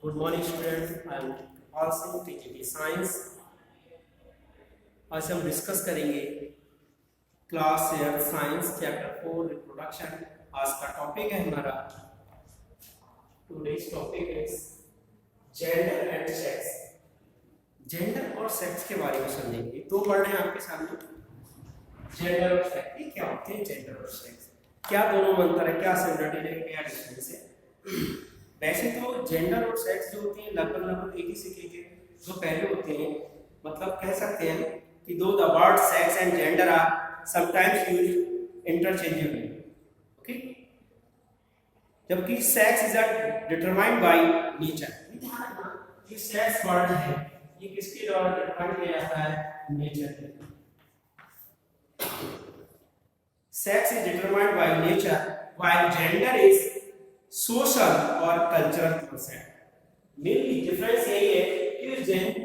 Good morning students, I am Kripal Singh, TGT Science। आज हम discuss करेंगे class air science chapter 4 reproduction. आज का टॉपिक है हमारा, today's topic is gender and sex. Gender और सेक्स के बारे में समझेंगे। दो वर्ड हैं आपके सामने, जेंडर और सेक्स। ये क्या होते हैं जेंडर और सेक्स? क्या दोनों में अंतर है, क्या सिमिलरिटी है, क्या डिफरेंस है? वैसे तो जेंडर और सेक्स जो होते हैं लगभग एक ही सिक्के के दो पहलू होते हैं। मतलब कह सकते हैं कि दो the word sex and gender are sometimes used interchangeably. Okay, जबकि sex is determined by nature. ये सेक्स वर्ड है, ये किसके द्वारा डिटरमाइन किया जाता है? Nature. Sex is determined by nature while gender is social और कल्चरल कॉन्सेप्ट। मेनली डिफरेंस यही है कि जो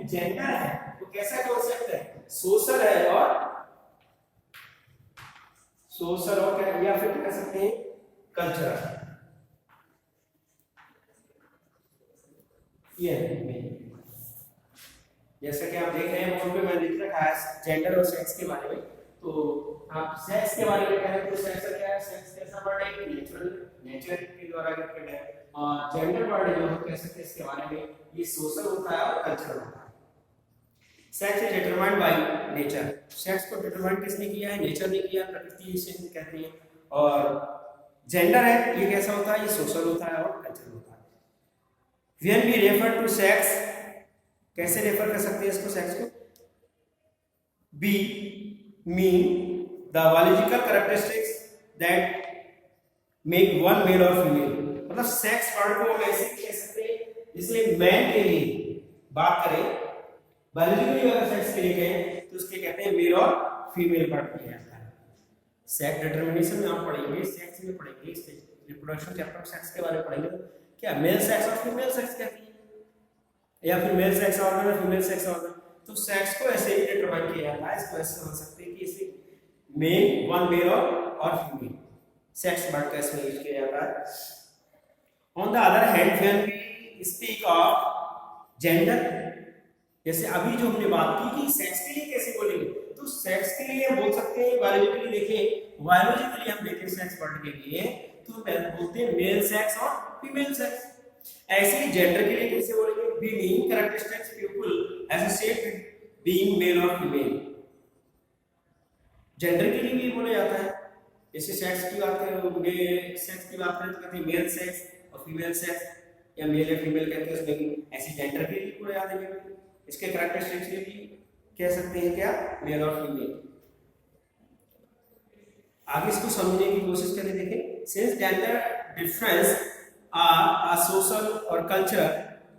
जेंडर है वो कैसा कॉन्सेप्ट है? सोशल है, और सोशल और या फिर कह सकते हैं कल्चरल। ये जैसा कि आप देख रहे हैं बोर्ड पे मैंने लिख रखा है जेंडर और सेक्स के बारे में। तो आप सेक्स के बारे में कहें तो सेक्स क्या है? सेक्स कैसा वर्ड है? नेचर के द्वारा क्रिएटेड है। और जेंडर वर्ड जो हम कह सकते हैं इसके बारे में, ये सोशल होता है और कल्चरल होता है। Sex is determined by nature. Sex को डिटरमाइन किसने किया है? नेचर ने किया, प्रकृति इसे कहते हैं। और जेंडर है, ये कैसा होता है? ये सोशल होता है और कल्चरल होता है। When we refer to sex, कैसे रेफर कर सकते हैं इसको सेक्स को? Be mean the biological characteristics that make one male or female। मतलब सेक्स वर्ड को हम ऐसे कह सकते हैं जिसमें मैन के लिए बात करें, बायोलॉजिकली अगर सेक्स के लिए कहें तो उसके कहते हैं मेल और फीमेल वर्ड किया जाता है। सेक्स डिटरमिनेशन में आप पढ़ेंगे, सेक्स में पढ़ेंगे, रिप्रोडक्शन चैप्टर में सेक्स के बारे में पढ़ेंगे। क्या मेल सेक्स और फीमेल सेक्स कहती है, या फिर मेल सेक्स ऑर्गन और फीमेल सेक्स ऑर्गन? तो सेक्स को ऐसे ही डिटरमाइन किया जाता है। इसको ऐसे समझ सकते हैं कि इसे मेल, वन मेल और फीमेल सेक्स वर्ड का इसमें यूज किया जाता है। On the other hand when we speak of gender, जैसे अभी जो हमने बात की कि सेक्स के लिए कैसे बोलेंगे, तो सेक्स के लिए हम बोल सकते हैं बायोलॉजिकली। देखें बायोलॉजिकली हम देखें सेक्स वर्ड के लिए तो बोलते हैं मेल सेक्स और फीमेल सेक्स। ऐसे ही जेंडर के लिए कैसे बोलेंगे? Be mean characteristics people associate with being male और फीमेल। जेंडर के लिए भी बोला जाता है। जैसे सेक्स की बात करें, सेक्स की बात करें तो कहते हैं मेल सेक्स और फीमेल सेक्स, या मेल या फीमेल कहते हैं उसमें भी। ऐसे जेंडर के लिए पूरा याद है, इसके कैरेक्टरिस्टिक्स के भी कह सकते हैं क्या? मेल और फीमेल। आगे इसको समझने की कोशिश करें। देखें, since gender difference are social और कल्चरल,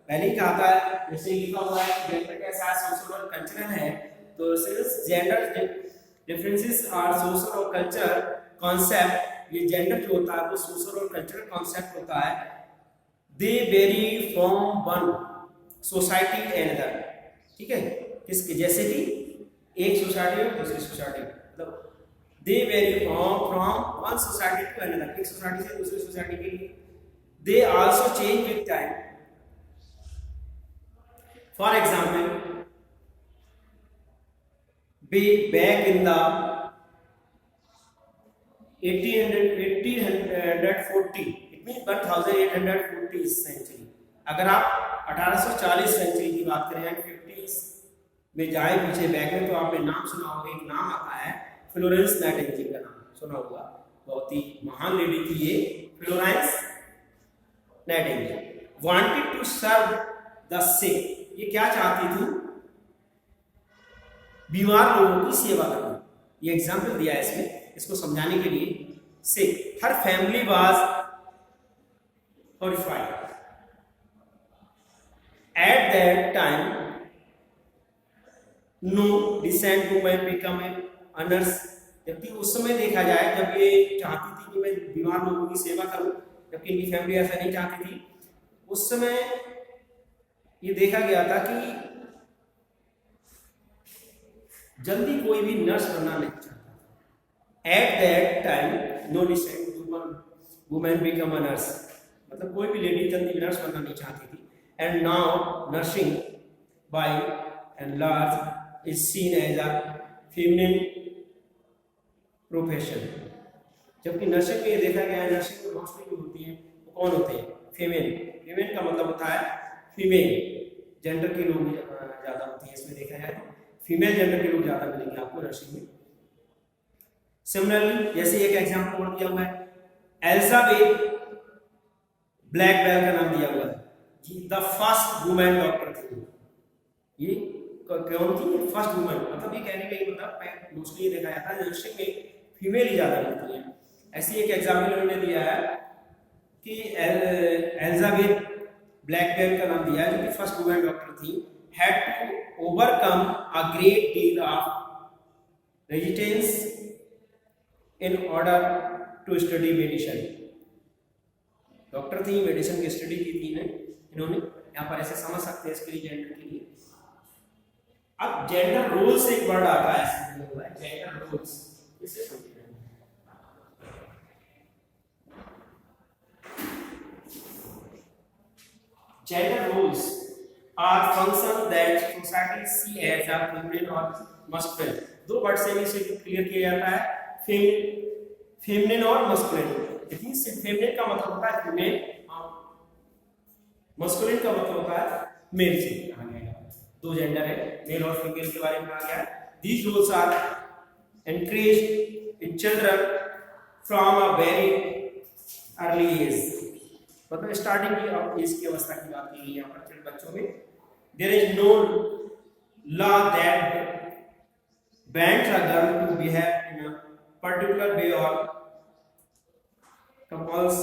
पहले ही कहा था जैसे लिखा हुआ है जेंडर कैसा सोशल और कल्चरल है, तो since gender differences are social और कल्चरल कॉन्सेप्ट, ये जेंडर जो होता है वो सोशल और कल्चरल कॉन्सेप्ट होता है। They vary from one society and other. ठीक है, किसके? जैसे कि एक सोसाइटी और दूसरी सोसाइटी, मतलब they vary from one society to another, एक सोसाइटी से दूसरी सोसाइटी के लिए। They also change with time. For example, back in the 1840, it means 1840 century। अगर आप 1840 सेंचुरी की बात करें, 50s में जाए पीछे बैक में, तो आपने नाम सुना होगा, एक नाम आता है फ्लोरेंस नाइटिंगेल का नाम सुना होगा। बहुत ही महान लेडी थी ये Florence Nightingale. Wanted to serve the sick, ये क्या चाहती थी? बीमार लोगों की सेवा करना। ये एग्जाम्पल दिया है इसमें, इसको समझाने के लिए। Sick, her family was horrified at that time, no decent women become a nurse. जबकि उस समय देखा जाए जब ये चाहती थी कि मैं बीमार लोगों की सेवा करूं, जबकि इनकी फैमिली ऐसा नहीं चाहती थी, उस समय ये देखा गया था कि जल्दी कोई भी नर्स बनना नहीं चाहता। At that time no decent women become a nurse, मतलब कोई भी लेडी जल्दी नर्स बनना नहीं चाहती थी। and now nursing by and large is seen as a feminine profession। जबकि नर्सिंग में ये देखा गया है नर्सिंग में मोस्टली जो होती है वो कौन होते हैं, फीमेल। फीमेल का मतलब होता है फीमेल जेंडर के लोग ज्यादा होते हैं, इसमें देखा जाए तो फीमेल जेंडर के लोग ज्यादा मिलेंगे आपको नर्सिंग में। सिमिलरली जैसे एक एग्जांपल और दिया हुआ है, एलिजाबेथ ब्लैकबेल का नाम दिया हुआ है, द फर्स्ट वुमेन डॉक्टर थी। ये कौन थी? First women. मतलब ये कहने का मतलब मोस्टली देखा जाता है नर्सिंग में फीमेल ही ज्यादा मिलती है। ऐसी एक एग्जाम्पल उन्होंने दिया है कि एलिजाबेथ ब्लैकबेल का नाम दिया है जो कि फर्स्ट वुमेन डॉक्टर थी, had to overcome a great deal of resistance in order to study medicine. Doctor थी, मेडिसिन की स्टडी की थी इन्होंने, यहाँ पर ऐसे समझ सकते हैं इसके लिए जेंडर के लिए। अब जेंडर रोल्स एक वर्ड आता है, जेंडर रोल्स, इसे समझिए। Gender roles are functions that society see as a feminine or masculine। दो वर्ड से इसे क्लियर किया जाता है, फेमिनिन और मस्कुलिन। लेकिन सिर्फ फेमिनिन का मतलब होता है फीमेल, मस्कुलिन का मतलब होता है मेल से कहा गया है। दो जेंडर है, मेल और फीमेल के बारे में कहा गया है। These roles are encouraged in children from a very early age। मतलब स्टार्टिंग की एज की अवस्था की बात की गई है यहाँ पर बच्चों में। There is no law that bands a girl to behave in a particular way और compels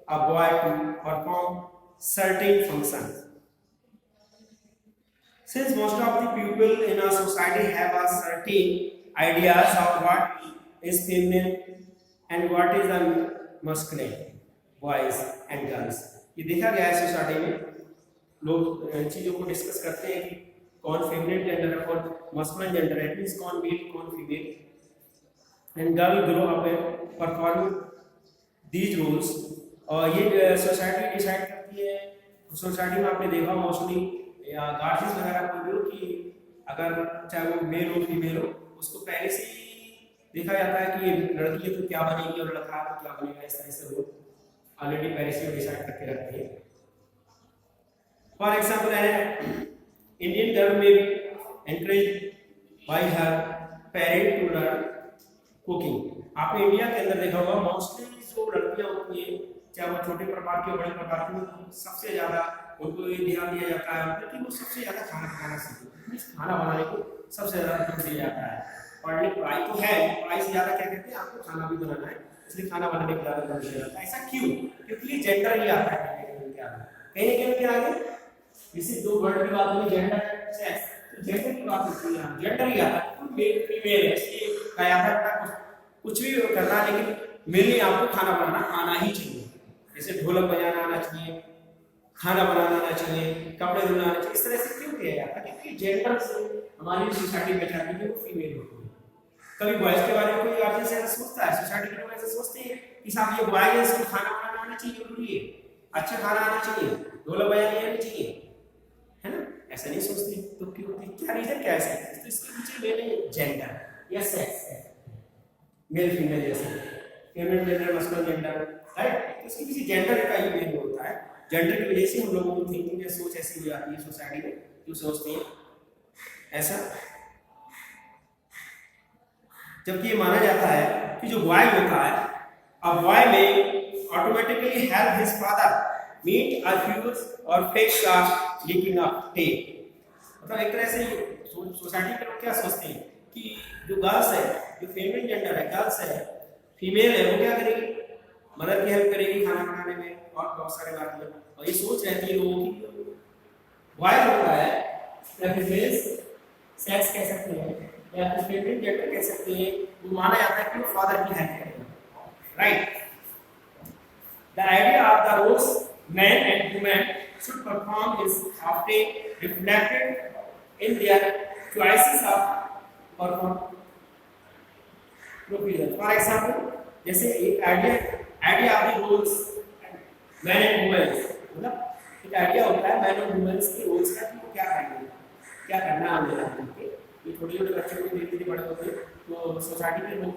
a boy to perform certain functions. Since most of the people in a society have a certain ideas of what is feminine and what is a masculine, boys and girls। ये देखा गया है society में, लोग चीजों को discuss करते हैं कि कौन फेमिनिन जेंडर है, कौन मस्कुलिन जेंडर है, मींस कौन मेल कौन female. And girl grow up and perform these roles. और ये सोसाइटी डिसाइड करती है। सोसाइटी में आपने देखा मोस्टली या गार्जियंस वगैरह कोई भी हो कि अगर चाहे वो मेल हो फीमेल हो, उसको पहले से ही देखा जाता है कि ये लड़की है तो क्या बनेगी और लड़का है तो क्या बनेगा, इस तरह से वो ऑलरेडी पहले से डिसाइड करके रखते हैं। फॉर एग्जाम्पल इंडियन गर्ल में भी encourage by her parent to learn cooking. आपने इंडिया के अंदर देखा होगा मोस्टली जो लड़कियां होती हैं, चाहे वो छोटे प्रकार की बड़े प्रकार की, सबसे ज्यादा उनको ये ध्यान दिया जाता है कि वो सबसे ज्यादा खाना बनाना सीखे। खाना बनाने को सबसे ज्यादा ध्यान दिया जाता है। पढ़ने पढ़ाई तो है, पढ़ाई से ज्यादा क्या कहते हैं आपको खाना भी बनाना है, इसलिए खाना बनाने को ज्यादा ध्यान दिया जाता है। ऐसा क्यों? क्योंकि ये जेंडर ही आता है कहीं कहीं के आगे। इसी दो वर्ड की बात हुई, जेंडर सेक्स, तो जेंडर की बात होती है, जेंडर ही आता है, मेल फीमेल है, इसलिए कहा जाता है कुछ भी करना है लेकिन मेनली आपको खाना बनाना आना ही चाहिए। जैसे ढोलक बजाना आना चाहिए, खाना बनाना आना चाहिए, कपड़े धुलना आना चाहिए। इस तरह से क्यों किया जाता है? क्योंकि जेंडर से हमारी सोसाइटी में जाती है वो फीमेल होती है। कभी बॉयज के बारे में कोई गार्जियन से ऐसा सोचता है, सोसाइटी के लोग ऐसा सोचते हैं कि साहब ये बॉय है, इसको खाना बनाना आना चाहिए, जरूरी है, अच्छा खाना आना चाहिए, ढोलक बजानी आनी चाहिए, है ना? ऐसा नहीं सोचते। तो क्यों? क्या रीजन क्या है? तो इसके पीछे मेरे जेंडर या सेक्स है, मेल फीमेल जैसे feminine gender masculine gender, right? तो इसके पीछे जेंडर का ही मेन होता है। जेंडर की वजह से हम लोगों की थिंकिंग या सोच ऐसी हो जाती है सोसाइटी में, जो सोचते हैं ऐसा। जबकि ये माना जाता है कि जो बॉय होता है, अब बॉय में automatically help his father meet a fuse और fix a leaking up tape. मतलब एक तरह से सोसाइटी के लोग क्या सोचते हैं कि जो गर्ल्स है, जो फीमेल जेंडर है, गर्ल्स है, फीमेल है, वो क्या करेगी? मदर की हेल्प करेगी खाना बनाने में और बहुत सारे बातें। और ये सोच रहती है लोगों की। बॉय होता है या फीमेल सेक्स कह सकते हैं या फिर फेमिनिन जेंडर कह सकते हैं, वो माना जाता है कि वो फादर की हेल्प करेगा, right? The idea of the roles man and women should perform is often reflected in their choices of perform procedure. For example, जैसे एक idea of the roles man and women, मतलब एक idea होता है man और women's के roles का कि वो क्या करेंगे, क्या करना है उन्हें। ये छोटे छोटे बच्चों को धीरे धीरे बड़े होते हैं तो सोसाइटी के लोग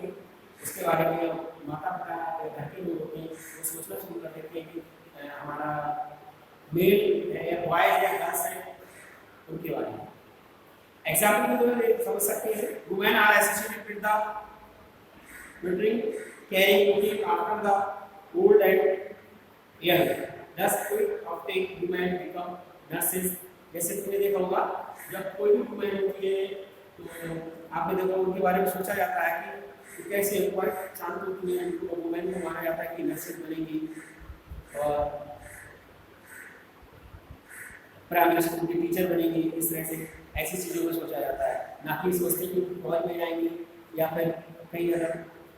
उसके बारे में माता पिता घर के लोग होते हैं वो सोचना शुरू कर देते हैं कि हमारा मेल है या बॉयज या गर्ल्स है उनके बारे में। एग्जाम्पल के तौर पर समझ सकते हैं women are associated with the nurturing, caring, looking after the old and young. Thus, quick uptake women become nurses. जैसे तुमने देखा होगा जब कोई भी वुमेन होती है तो आपने देखा उनके बारे में सोचा जाता है कि कैसे ऊपर शांत होती है, उनको वुमेन को माना जाता है कि नर्सेज बनेंगी और प्राइमरी स्कूल की टीचर बनेंगी। इस तरह से ऐसी चीज़ों को सोचा जाता है, ना कि सोचते कि फौज में जाएंगी या फिर कहीं अगर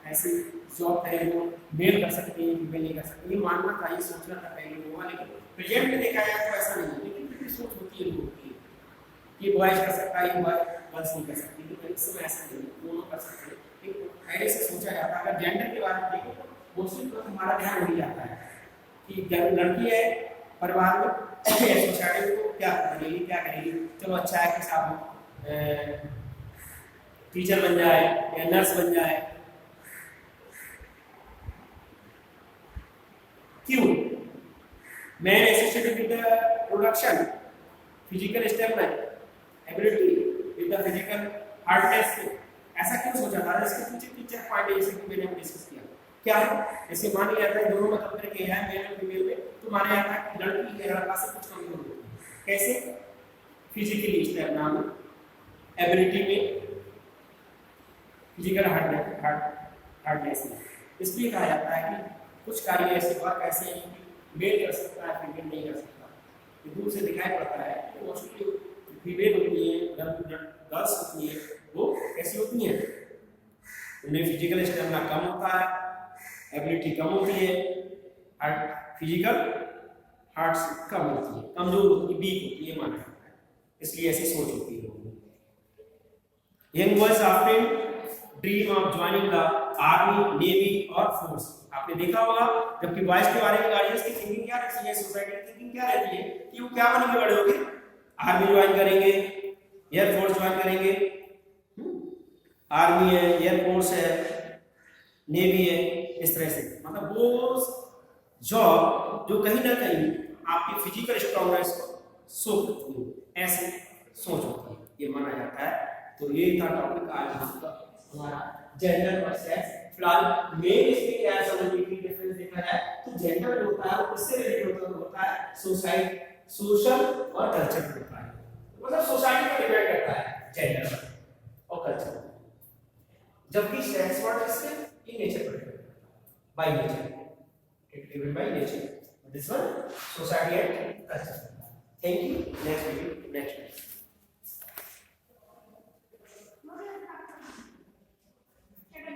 ऐसी जॉब है जो मेल कर सकते हैं फीमेल नहीं कर सकते। ये मानना था, ये सोचना था पहले लोगों का, लेकिन प्रेजेंट में देखा जाए तो ऐसा नहीं है। लेकिन कितनी सोच होती है लोगों की कि बॉयज कर सकता है, ये गर्ल्स नहीं कर सकती, लेकिन इस समय ऐसा नहीं है, दोनों कर सकते हैं। लेकिन पहले से सोचा जाता है। अगर जेंडर के बारे में देखें तो मोस्टली तो हमारा ध्यान वही जाता है कि लड़की है परिवार में सोसाइटी को क्या करेगी, चलो अच्छा है कि साहब टीचर बन जाए या नर्स बन जाए। क्यों? Man associated with the production, physical stamina, ability with the physical hardness. ऐसा क्यों सोचा था? इसके पीछे टीचर पॉइंट जैसे कि मैंने डिस्कस किया क्या है। जैसे मान लिया जाता है दोनों में कंपेयर किया है मेल और फीमेल में, तो माना जाता है कि लड़की या लड़का से कुछ कमजोर होती है। कैसे? फिजिकली स्टेमिना में, एबिलिटी में, फिजिकल हार्डनेस में। इसलिए कहा जाता है कि कुछ कार्य ऐसे वर्क ऐसे हैं कि मेल कर सकता है फीमेल नहीं कर सकता। ये दूर से दिखाई पड़ता है तो मोस्टली फीमेल होती है, गर्ल्स होती है, वो कैसी होती हैं, उन्हें फिजिकल स्टेमिना कम होता है, एबिलिटी कम होती है, फिजिकल हार्ट कम होती है, कमजोर होती है, वीक होती है माना जाता है। इसलिए ऐसी सोच होती है। Young boys often dream of joining the army, navy और फोर्स। आपने देखा होगा जबकि बॉयज के बारे में गार्जियंस की थिंकिंग क्या रहती है, सोसाइटी की थिंकिंग क्या रहती है कि वो क्या बनेंगे बड़े होके, आर्मी ज्वाइन करेंगे, एयर फोर्स ज्वाइन करेंगे। आर्मी है, एयर फोर्स है, नेवी है, इस तरह से मतलब वो जॉब जो कहीं ना कहीं आपकी फिजिकल स्ट्रॉन्गनेस को शो करती है, ऐसी सोच होती है, ये माना जाता है। तो ये था टॉपिक आज हमारा जेंडर और सेक्स। फिलहाल मेन इसमें क्या है समझने की डिफरेंस देखा जाए तो जेंडर जो होता है वो किससे रिलेटेड होता है, सोसाइटी, सोशल और कल्चर होता है। मतलब सोसाइटी पर डिपेंड करता है जेंडर और कल्चर, जबकि सेक्स वर्ड इससे इन नेचर पर डिपेंड करता है, by nature, it given by nature. This one society and culture. Thank you. Next video next